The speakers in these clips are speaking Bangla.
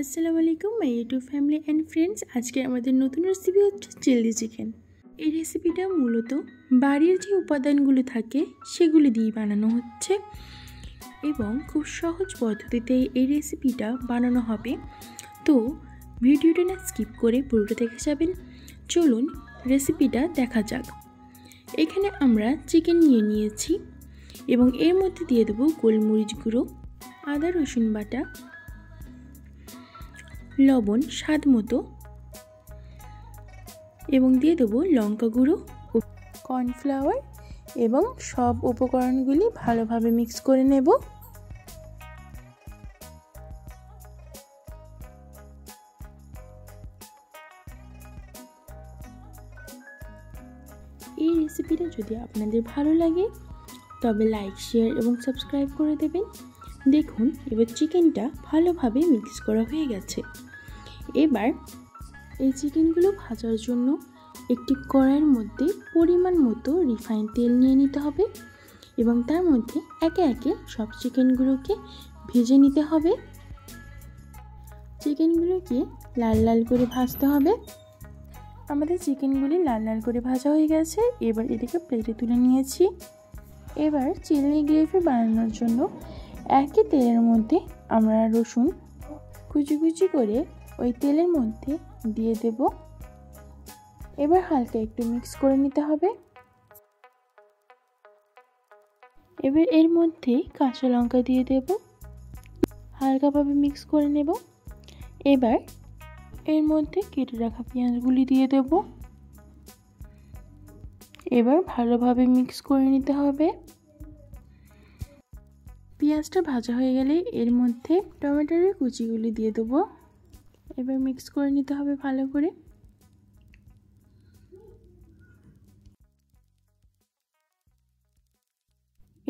আসসালামু আলাইকুম my YouTube family and friends. আজকে আমাদের নতুন রেসিপি হচ্ছে চিলি চিকেন। এই রেসিপিটা মূলত বাড়ির যে উপাদানগুলো থাকে সেগুলি দিয়ে বানানো হচ্ছে এবং খুব সহজ পদ্ধতিতে এই রেসিপিটা বানানো হবে। তো ভিডিওটা না স্কিপ করে পুরোটা দেখে যাবেন। চলুন রেসিপিটা দেখা যাক। এখানে আমরা চিকেন নিয়েছি এবং এর মধ্যে দিয়ে দেবো গোলমরিচ গুঁড়ো, আদা রসুন বাটা, লবণ স্বাদ মতো এবং দিয়ে দেবো লঙ্কা গুঁড়ো ও কর্নফ্লাওয়ার এবং সব উপকরণগুলি ভালোভাবে মিক্স করে নেব। এই রেসিপিটা যদি আপনাদের ভালো লাগে তবে লাইক, শেয়ার এবং সাবস্ক্রাইব করে দেবেন। দেখুন এবার চিকেনটা ভালোভাবে মিক্স করা হয়ে গেছে। এবার এই চিকেনগুলো ভাজার জন্য একটি কড়াইয়ের মধ্যে পরিমাণ মতো রিফাইন তেল নিয়ে নিতে হবে এবং তার মধ্যে একে একে সব চিকেনগুলোকে ভেজে নিতে হবে। চিকেনগুলোকে লাল লাল করে ভাজতে হবে। আমাদের চিকেনগুলি লাল লাল করে ভাজা হয়ে গেছে। এবার এদিকে প্লেটে তুলে নিয়েছি। এবার চিলি গ্রেভি বানানোর জন্য একই তেলের মধ্যে আমরা রসুন কুচি কুচি করে ওই তেলের মধ্যে দিয়ে দেব। এবার হালকা একটু মিক্স করে নিতে হবে। এবার এর মধ্যে কাঁচা লঙ্কা দিয়ে দেব, হালকাভাবে মিক্স করে নেব। এবার এর মধ্যে কেটে রাখা পেঁয়াজগুলি দিয়ে দেব। এবার ভালোভাবে মিক্স করে নিতে হবে। পেঁয়াজটা ভাজা হয়ে গেলে এর মধ্যে টমেটোর কুচিগুলি দিয়ে দেবো। এবার মিক্স করে নিতে হবে ভালো করে।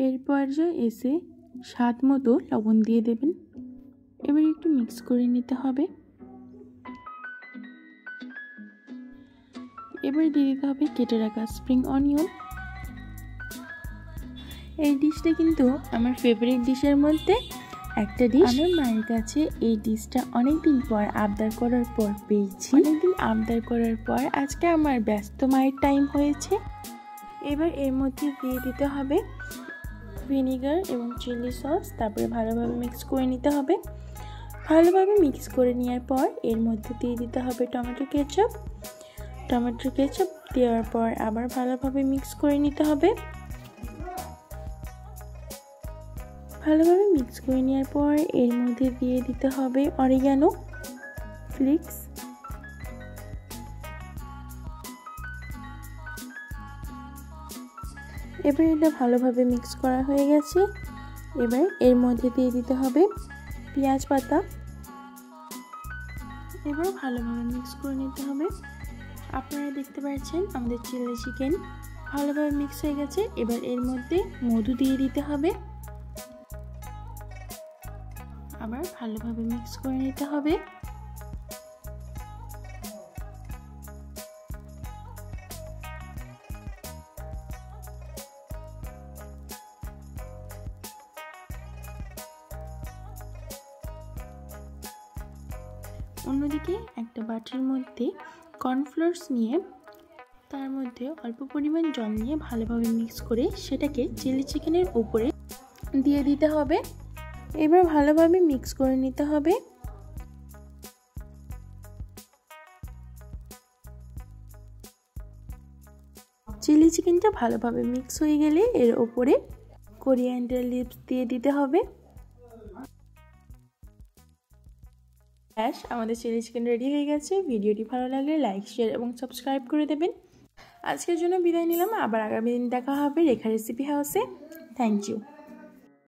এর পর্যায়ে এসে স্বাদ মতো লবণ দিয়ে দেবেন। এবার একটু মিক্স করে নিতে হবে। এবার দিয়ে দিতে হবে কেটে রাখা স্প্রিং অনিয়ন। এই ডিশটা কিন্তু আমার ফেভারিট ডিশের মধ্যে একটা ডিশ। আমার মায়ের কাছে এই ডিশটা অনেকদিন পর আবদার করার পর পেয়েছি। অনেকদিন আবদার করার পর আজকে আমার ব্যস্ত মায়ের টাইম হয়েছে। এবার এর মধ্যে দিয়ে দিতে হবে ভিনিগার এবং চিলি সস। তারপরে ভালোভাবে মিক্স করে নিতে হবে। ভালোভাবে মিক্স করে নেওয়ার পর এর মধ্যে দিয়ে দিতে হবে টমেটো কেচাপ। টমেটো কেচাপ দেওয়ার পর আবার ভালোভাবে মিক্স করে নিতে হবে। ভালোভাবে মিক্স করে নেওয়ার পর এর মধ্যে দিয়ে দিতে হবে অরিগানো ফ্লেক্স। এবার এটা ভালোভাবে মিক্স করা হয়ে গেছে। এবার এর মধ্যে দিয়ে দিতে হবে পেঁয়াজ পাতা। এবার ভালোভাবে মিক্স করে নিতে হবে। আপনারা দেখতে পাচ্ছেন আমাদের চিলি চিকেন ভালোভাবে মিক্স হয়ে গেছে। এবার এর মধ্যে মধু দিয়ে দিতে হবে। আবার ভালোভাবে মিক্স করে নিতে হবে। অন্যদিকে একটা বাটির মধ্যে কর্নফ্লাওয়ার নিয়ে তার মধ্যে অল্প পরিমাণ জল নিয়ে ভালোভাবে মিক্স করে সেটাকে চিলি চিকেনের উপরে দিয়ে দিতে হবে। এবার ভালোভাবে মিক্স করে নিতে হবে। চিলি চিকেনটা ভালোভাবে মিক্স হয়ে গেলে এর উপরে কোরিয়ান্ডার লিভস দিয়ে দিতে হবে। ব্যাস, আমাদের চিলি চিকেন রেডি হয়ে গেছে। ভিডিওটি ভালো লাগলে লাইক, শেয়ার এবং সাবস্ক্রাইব করে দেবেন। আজকের জন্য বিদায় নিলাম। আবার আগামী দিন দেখা হবে রেখা রেসিপি হাউসে। Thank you.